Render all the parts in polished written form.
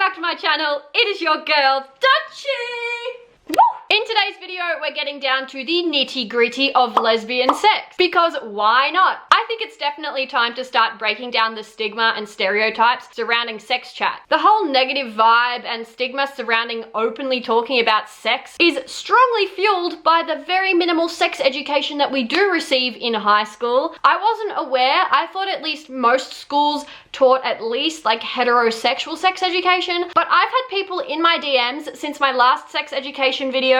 back to my channel. It is your girl, Dutchy! Woo! In today's video, we're getting down to the nitty-gritty of lesbian sex. Because why not? I think it's definitely time to start breaking down the stigma and stereotypes surrounding sex chat. The whole negative vibe and stigma surrounding openly talking about sex is strongly fueled by the very minimal sex education that we do receive in high school. I wasn't aware. I thought at least most schools taught at least like heterosexual sex education, but I've had people in my DMs since my last sex education video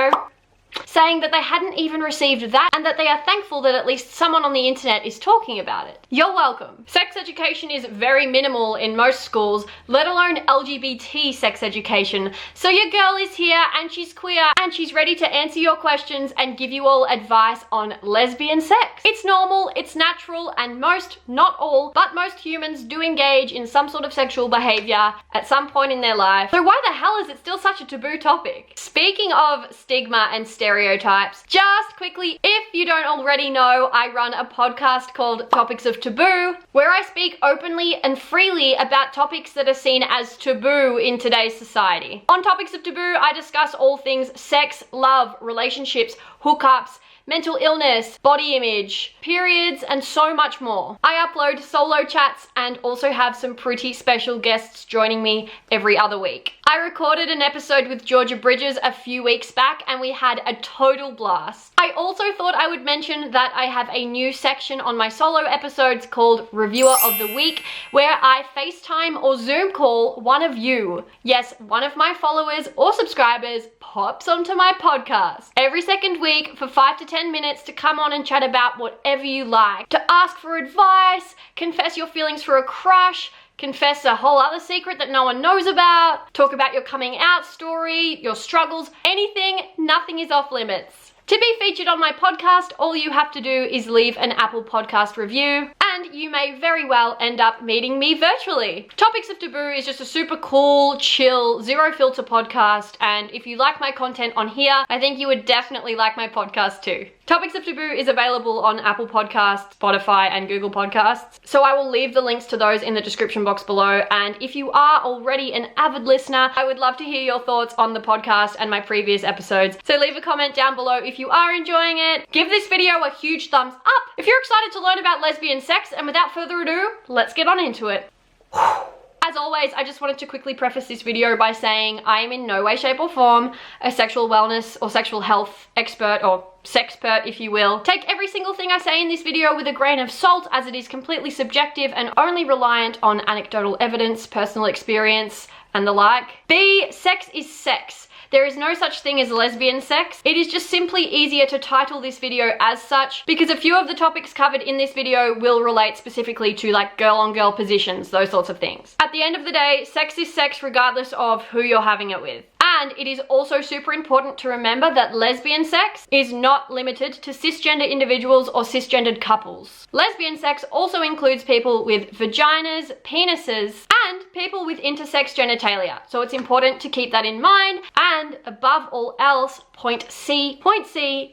saying that they hadn't even received that and that they are thankful that at least someone on the internet is talking about it. You're welcome. Sex education is very minimal in most schools, let alone LGBT sex education. So your girl is here and she's queer and she's ready to answer your questions and give you all advice on lesbian sex. It's normal, it's natural, and most, not all, but most humans do engage in some sort of sexual behavior at some point in their life. So why the hell is it still such a taboo topic? Speaking of stigma and stereotypes, just quickly, if you don't already know, I run a podcast called Topics of Taboo, where I speak openly and freely about topics that are seen as taboo in today's society. On Topics of Taboo, I discuss all things sex, love, relationships, hookups, mental illness, body image, periods, and so much more. I upload solo chats and also have some pretty special guests joining me every other week. I recorded an episode with Georgia Bridges a few weeks back and we had a total blast. I also thought I would mention that I have a new section on my solo episodes called Reviewer of the Week, where I FaceTime or Zoom call one of you. Yes, one of my followers or subscribers pops onto my podcast every second week for 5 to 10 minutes to come on and chat about whatever you like, to ask for advice, confess your feelings for a crush, confess a whole other secret that no one knows about, talk about your coming out story, your struggles, anything, nothing is off limits. To be featured on my podcast, all you have to do is leave an Apple Podcast review, and you may very well end up meeting me virtually. Topics of Taboo is just a super cool, chill, zero filter podcast, and if you like my content on here, I think you would definitely like my podcast too. Topics of Taboo is available on Apple Podcasts, Spotify, and Google Podcasts, so I will leave the links to those in the description box below, and if you are already an avid listener, I would love to hear your thoughts on the podcast and my previous episodes, so leave a comment down below if you are enjoying it. Give this video a huge thumbs up if you're excited to learn about lesbian sex, and without further ado, let's get on into it. As always, I just wanted to quickly preface this video by saying I am in no way, shape or form a sexual wellness or sexual health expert or sexpert, if you will. Take every single thing I say in this video with a grain of salt, as it is completely subjective and only reliant on anecdotal evidence, personal experience, and the like. B, sex is sex. There is no such thing as lesbian sex. It is just simply easier to title this video as such because a few of the topics covered in this video will relate specifically to like girl-on-girl positions, those sorts of things. At the end of the day, sex is sex regardless of who you're having it with. And it is also super important to remember that lesbian sex is not limited to cisgender individuals or cisgendered couples. Lesbian sex also includes people with vaginas, penises, and people with intersex genitalia. So it's important to keep that in mind. And above all else, point C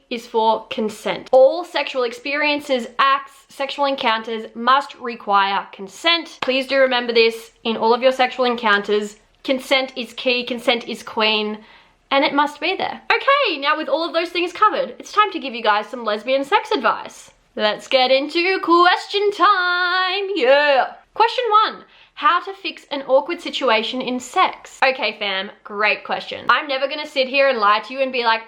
is for consent. All sexual experiences, acts, sexual encounters must require consent. Please do remember this in all of your sexual encounters. Consent is key, consent is queen, and it must be there. Okay, now with all of those things covered, it's time to give you guys some lesbian sex advice. Let's get into question time, yeah! Question 1. How to fix an awkward situation in sex. Okay fam, great question. I'm never gonna sit here and lie to you and be like,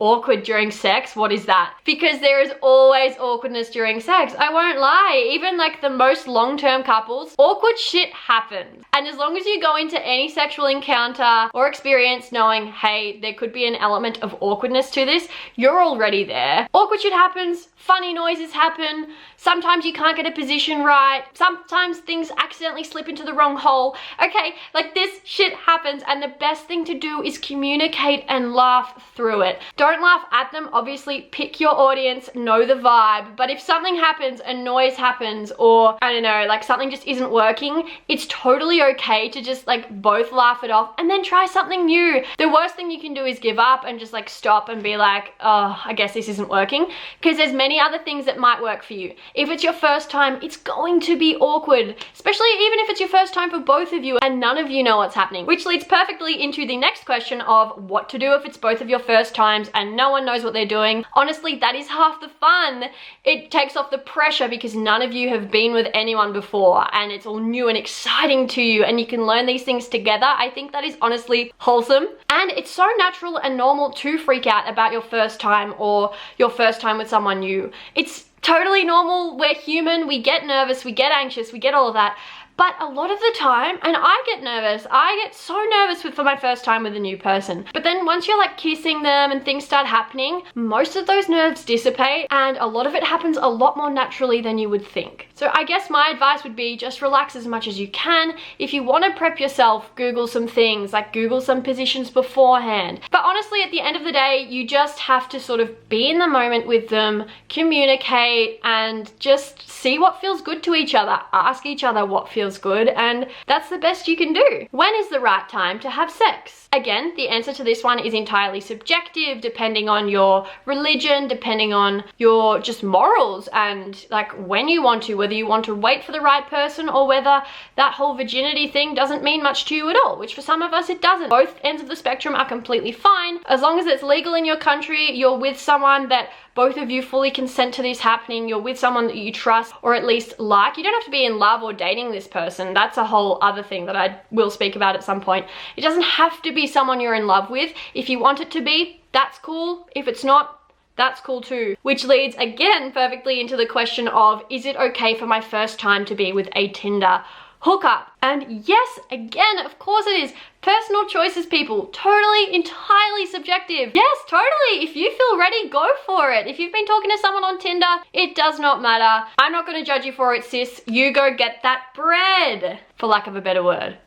awkward during sex, what is that? Because there is always awkwardness during sex. I won't lie, even like the most long-term couples, awkward shit happens. And as long as you go into any sexual encounter or experience knowing, hey, there could be an element of awkwardness to this, you're already there. Awkward shit happens, funny noises happen, sometimes you can't get a position right, sometimes things accidentally slip into the wrong hole. Okay, like this shit happens, and the best thing to do is communicate and laugh through it. Don't laugh at them. Obviously, pick your audience, know the vibe. But if something happens, a noise happens, or I don't know, like something just isn't working, it's totally okay to just like both laugh it off and then try something new. The worst thing you can do is give up and just like stop and be like, oh, I guess this isn't working, because there's many other things that might work for you. If it's your first time, it's going to be awkward, especially even if it's your first time for both of you and none of you know what's happening, which leads perfectly into the next question of what to do if it's both of your first times and no one knows what they're doing. Honestly, that is half the fun. It takes off the pressure because none of you have been with anyone before and it's all new and exciting to you and you can learn these things together. I think that is honestly wholesome, and it's so natural and normal to freak out about your first time or your first time with someone new. It's totally normal. We're human. We get nervous, we get anxious, we get all of that. But a lot of the time, and I get nervous, I get so nervous for my first time with a new person. But then once you're like kissing them and things start happening, most of those nerves dissipate and a lot of it happens a lot more naturally than you would think. So I guess my advice would be just relax as much as you can. If you want to prep yourself, Google some things, like Google some positions beforehand. But honestly, at the end of the day, you just have to sort of be in the moment with them, communicate, and just see what feels good to each other. Ask each other what feels good, and that's the best you can do. When is the right time to have sex? Again, the answer to this one is entirely subjective, depending on your religion, depending on your just morals, and like when you want to, whether you want to wait for the right person or whether that whole virginity thing doesn't mean much to you at all, which for some of us it doesn't. Both ends of the spectrum are completely fine. As long as it's legal in your country, you're with someone that both of you fully consent to this happening, you're with someone that you trust or at least like. You don't have to be in love or dating this person. That's a whole other thing that I will speak about at some point. It doesn't have to be someone you're in love with. If you want it to be, that's cool. If it's not, that's cool too. Which leads again perfectly into the question of, is it okay for my first time to be with a Tinder hookup? And yes, again, of course it is. Personal choices, people. Totally, entirely subjective. Yes, totally. If you feel ready, go for it. If you've been talking to someone on Tinder, it does not matter. I'm not going to judge you for it, sis. You go get that bread, for lack of a better word.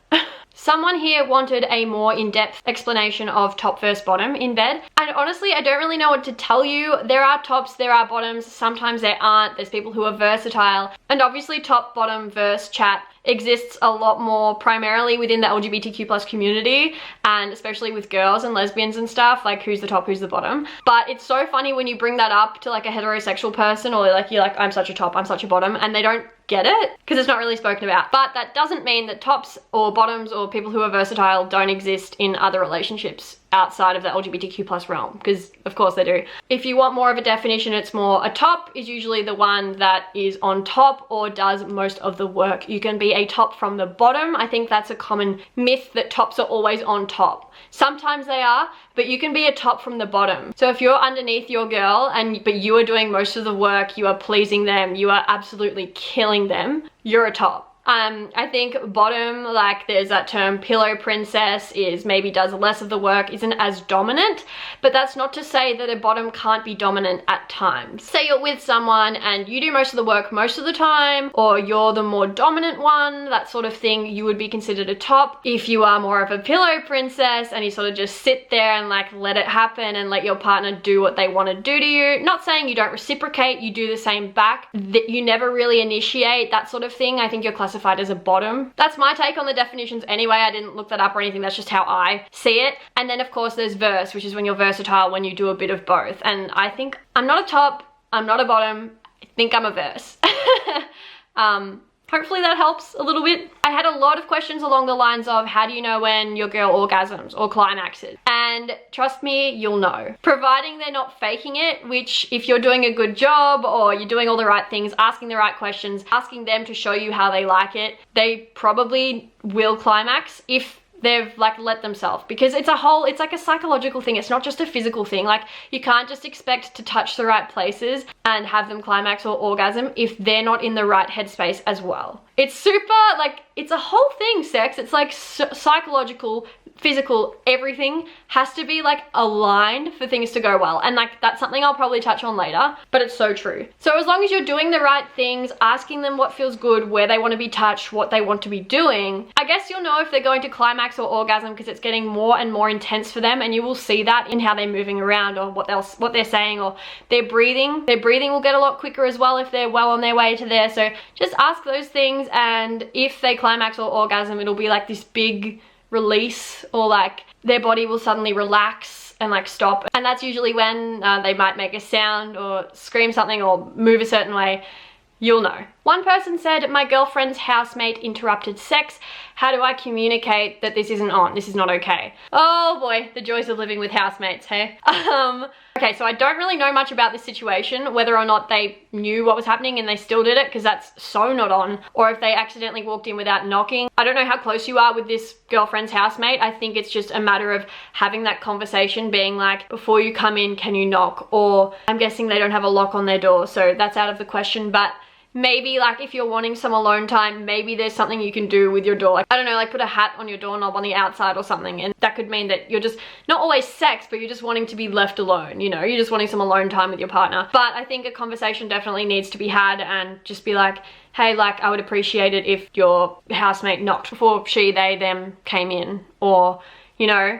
Someone here wanted a more in-depth explanation of top versus bottom in bed. And honestly, I don't really know what to tell you. There are tops, there are bottoms, sometimes there aren't. There's people who are versatile. And obviously top, bottom, verse chat exists a lot more primarily within the LGBTQ+ community, and especially with girls and lesbians and stuff, like who's the top, who's the bottom. But it's so funny when you bring that up to like a heterosexual person, or like you're like, I'm such a top, I'm such a bottom, and they don't get it because it's not really spoken about. But that doesn't mean that tops or bottoms or people who are versatile don't exist in other relationships outside of the LGBTQ+ realm, because of course they do. If you want more of a definition, it's more a top is usually the one that is on top or does most of the work. You can be a top from the bottom. I think that's a common myth that tops are always on top. Sometimes they are, but you can be a top from the bottom. So if you're underneath your girl but you are doing most of the work, you are pleasing them, you are absolutely killing them, you're a top. I think bottom, like there's that term pillow princess, is maybe does less of the work, isn't as dominant, but that's not to say that a bottom can't be dominant at times. Say you're with someone and you do most of the work most of the time, or you're the more dominant one, that sort of thing, you would be considered a top. If you are more of a pillow princess and you sort of just sit there and like let it happen and let your partner do what they want to do to you, not saying you don't reciprocate, you do the same back, that you never really initiate, that sort of thing, I think you're classified as a bottom. That's my take on the definitions anyway. I didn't look that up or anything, that's just how I see it. And then of course there's verse, which is when you're versatile, when you do a bit of both. And I think I'm not a top, I'm not a bottom, I think I'm a verse. Hopefully that helps a little bit. I had a lot of questions along the lines of, how do you know when your girl orgasms or climaxes? And trust me, you'll know. Providing they're not faking it, which if you're doing a good job or you're doing all the right things, asking the right questions, asking them to show you how they like it, they probably will climax if they've like let themselves, because it's like a psychological thing. It's not just a physical thing. Like you can't just expect to touch the right places and have them climax or orgasm if they're not in the right headspace as well. It's super, like, it's a whole thing, sex. It's like psychological, physical, everything has to be like aligned for things to go well. And like that's something I'll probably touch on later, but it's so true. So as long as you're doing the right things, asking them what feels good, where they want to be touched, what they want to be doing, I guess you'll know if they're going to climax or orgasm because it's getting more and more intense for them, and you will see that in how they're moving around or what they're saying or their breathing. Their breathing will get a lot quicker as well if they're well on their way to there. So just ask those things, and if they climax or orgasm, it'll be like this big release, or like their body will suddenly relax and like stop, and that's usually when they might make a sound or scream something or move a certain way. You'll know. One person said, my girlfriend's housemate interrupted sex. How do I communicate that this isn't on? This is not okay. Oh boy, the joys of living with housemates, hey? Okay, so I don't really know much about this situation, whether or not they knew what was happening and they still did it, because that's so not on, or if they accidentally walked in without knocking. I don't know how close you are with this girlfriend's housemate. I think it's just a matter of having that conversation, being like, before you come in, can you knock? Or I'm guessing they don't have a lock on their door, so that's out of the question, but maybe like if you're wanting some alone time, maybe there's something you can do with your door. Like, I don't know, like put a hat on your doorknob on the outside or something, and that could mean that you're just not always sex, but you're just wanting to be left alone, you know, you're just wanting some alone time with your partner. But I think a conversation definitely needs to be had, and just be like, hey, like I would appreciate it if your housemate knocked before she, they, them came in, or, you know,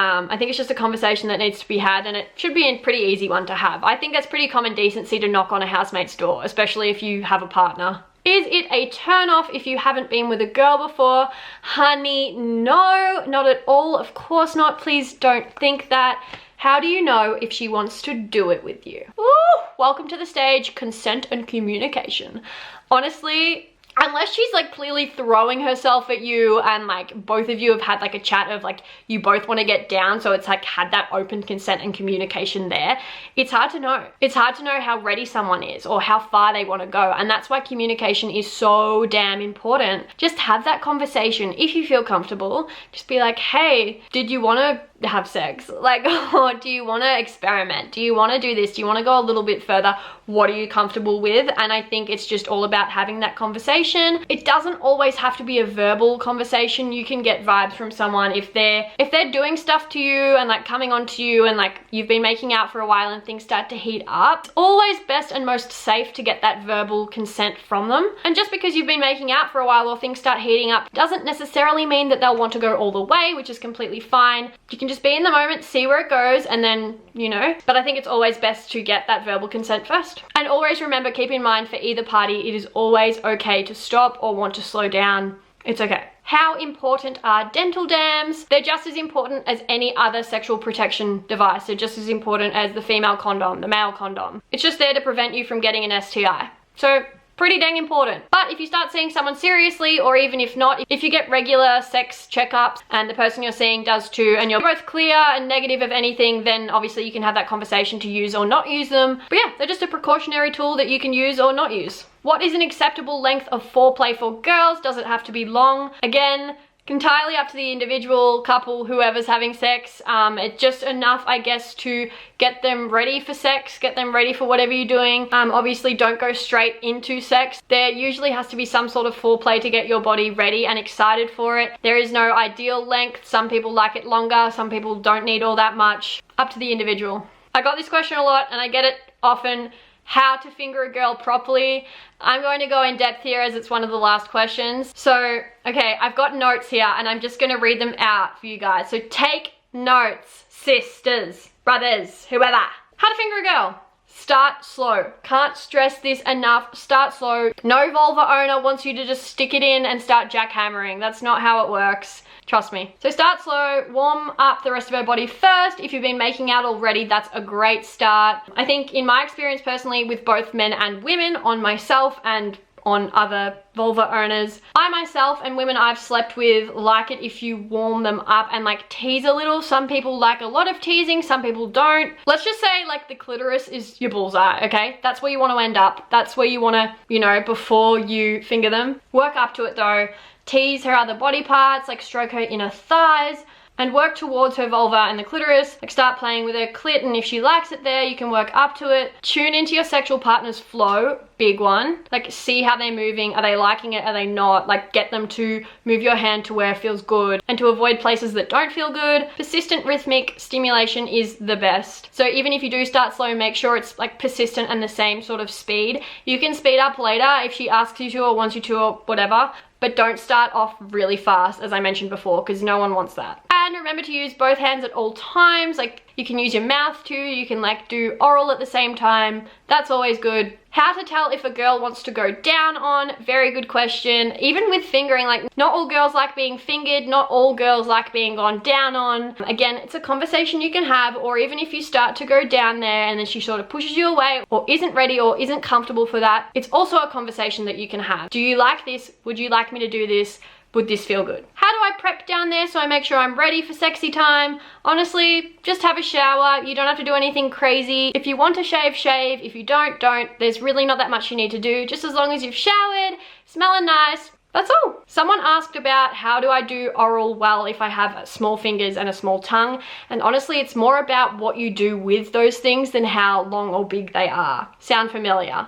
I think it's just a conversation that needs to be had, and it should be a pretty easy one to have. I think that's pretty common decency to knock on a housemate's door, especially if you have a partner. Is it a turn off if you haven't been with a girl before? Honey, no, not at all. Of course not. Please don't think that. How do you know if she wants to do it with you? Ooh, welcome to the stage, consent and communication. Honestly, unless she's like clearly throwing herself at you and like both of you have had like a chat of like you both want to get down, so it's like had that open consent and communication there, it's hard to know. It's hard to know how ready someone is or how far they want to go, and that's why communication is so damn important. Just have that conversation. If you feel comfortable, just be like, hey, did you want to have sex? Like, or do you want to experiment? Do you want to do this? Do you want to go a little bit further? What are you comfortable with? And I think it's just all about having that conversation. It doesn't always have to be a verbal conversation. You can get vibes from someone if they're doing stuff to you and like coming on to you, and like you've been making out for a while and things start to heat up. It's always best and most safe to get that verbal consent from them. And just because you've been making out for a while or things start heating up doesn't necessarily mean that they'll want to go all the way, which is completely fine. You can just be in the moment, see where it goes, and then, you know, but I think it's always best to get that verbal consent first. And always remember, keep in mind for either party, it is always okay to stop or want to slow down. It's okay. How important are dental dams? They're just as important as any other sexual protection device. They're just as important as the female condom, the male condom. It's just there to prevent you from getting an STI. So pretty dang important. But if you start seeing someone seriously, or even if not, if you get regular sex checkups and the person you're seeing does too, and you're both clear and negative of anything, then obviously you can have that conversation to use or not use them. But yeah, they're just a precautionary tool that you can use or not use. What is an acceptable length of foreplay for girls? Does it have to be long? Again, entirely up to the individual, couple, whoever's having sex. It's just enough, I guess, to get them ready for sex, get them ready for whatever you're doing. Obviously don't go straight into sex. There usually has to be some sort of foreplay to get your body ready and excited for it. There is no ideal length. Some people like it longer, some people don't need all that much. Up to the individual. I got this question a lot and I get it often. How to finger a girl properly. I'm going to go in depth here as it's one of the last questions. So, okay, I've got notes here and I'm just gonna read them out for you guys. So take notes, sisters, brothers, whoever. How to finger a girl. Start slow. Can't stress this enough. Start slow. No vulva owner wants you to just stick it in and start jackhammering. That's not how it works. Trust me. So start slow, warm up the rest of her body first. If you've been making out already, that's a great start. I think in my experience personally with both men and women, on myself and on other vulva owners, I myself and women I've slept with like it if you warm them up and like tease a little. Some people like a lot of teasing, some people don't. Let's just say like the clitoris is your bullseye, okay? That's where you want to end up. That's where you want to, you know, before you finger them. Work up to it though. Tease her other body parts, like stroke her inner thighs. and work towards her vulva and the clitoris. Like start playing with her clit, and if she likes it there, you can work up to it. Tune into your sexual partner's flow, big one. Like see how they're moving, are they liking it, are they not? Like get them to move your hand to where it feels good and to avoid places that don't feel good. Persistent rhythmic stimulation is the best. So even if you do start slow, make sure it's like persistent and the same sort of speed. You can speed up later if she asks you to or wants you to or whatever, but don't start off really fast, as I mentioned before, because no one wants that. And remember to use both hands at all times. Like you can use your mouth too, you can like do oral at the same time. That's always good. How to tell if a girl wants to go down on, very good question. Even with fingering, like not all girls like being fingered, not all girls like being gone down on. Again, it's a conversation you can have, or even if you start to go down there and then she sort of pushes you away or isn't ready or isn't comfortable for that, it's also a conversation that you can have. Do you like this? Would you like me to do this? Would this feel good? How do I prep down there so I make sure I'm ready for sexy time? Honestly, just have a shower. You don't have to do anything crazy. If you want to shave, shave. If you don't, don't. There's really not that much you need to do. Just as long as you've showered, smelling nice, that's all. Someone asked about how do I do oral well if I have small fingers and a small tongue, and honestly it's more about what you do with those things than how long or big they are. Sound familiar?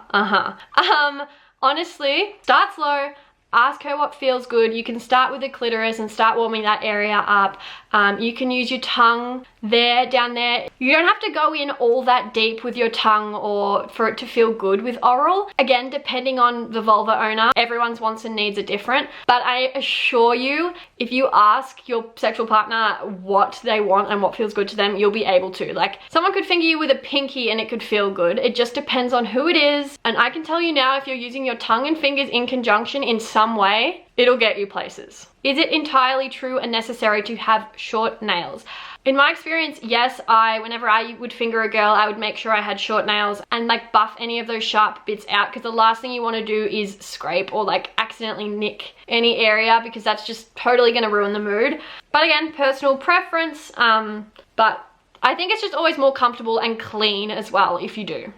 Honestly, start slow. Ask her what feels good. You can start with the clitoris and start warming that area up. You can use your tongue there, down there. You don't have to go in all that deep with your tongue or for it to feel good with oral. Again, depending on the vulva owner, everyone's wants and needs are different. But I assure you, if you ask your sexual partner what they want and what feels good to them, you'll be able to. Like someone could finger you with a pinky and it could feel good. It just depends on who it is. And I can tell you now, if you're using your tongue and fingers in conjunction in some way, it'll get you places. Is it entirely true and necessary to have short nails? In my experience, yes, whenever I would finger a girl, I would make sure I had short nails and like buff any of those sharp bits out, because the last thing you want to do is scrape or like accidentally nick any area, because that's just totally going to ruin the mood. But again, personal preference, but I think it's just always more comfortable and clean as well if you do.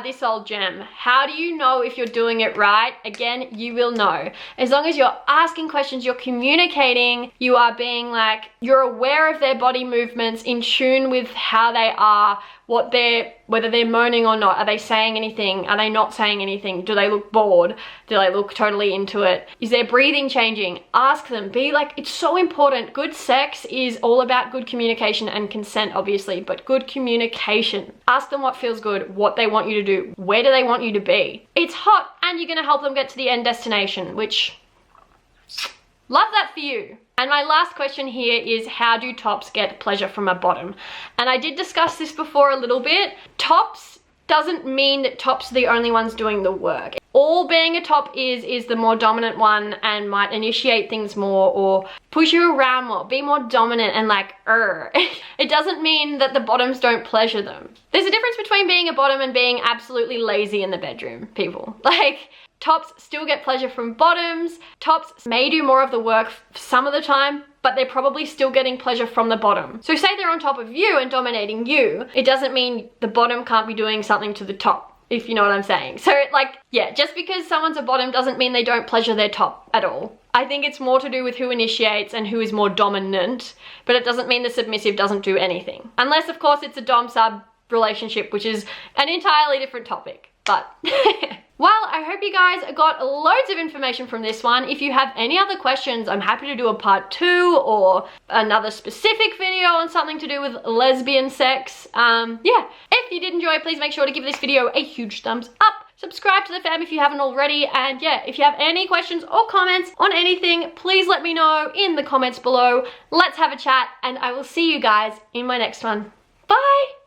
This old gem. How do you know if you're doing it right? Again, you will know. As long as you're asking questions, you're communicating, you are being like, you're aware of their body movements, in tune with how they are, whether they're moaning or not. Are they saying anything? Are they not saying anything? Do they look bored? Do they look totally into it? Is their breathing changing? Ask them. Be like, it's so important. Good sex is all about good communication and consent, obviously, but good communication. Ask them what feels good, what they want you to do, where do they want you to be. It's hot and you're gonna help them get to the end destination, which, love that for you. And my last question here is, how do tops get pleasure from a bottom? And I did discuss this before a little bit. Tops doesn't mean that tops are the only ones doing the work. All being a top is the more dominant one and might initiate things more or push you around more, be more dominant and like, It doesn't mean that the bottoms don't pleasure them. There's a difference between being a bottom and being absolutely lazy in the bedroom, people. Like, tops still get pleasure from bottoms. Tops may do more of the work some of the time, but they're probably still getting pleasure from the bottom. So say they're on top of you and dominating you, it doesn't mean the bottom can't be doing something to the top, if you know what I'm saying. So like, yeah, just because someone's a bottom doesn't mean they don't pleasure their top at all. I think it's more to do with who initiates and who is more dominant, but it doesn't mean the submissive doesn't do anything. Unless, of course, it's a dom-sub relationship, which is an entirely different topic. But well, I hope you guys got loads of information from this one. If you have any other questions, I'm happy to do a part 2 or another specific video on something to do with lesbian sex. Yeah, if you did enjoy, please make sure to give this video a huge thumbs up. Subscribe to the fam if you haven't already, and yeah, if you have any questions or comments on anything, please let me know in the comments below. Let's have a chat, and I will see you guys in my next one. Bye!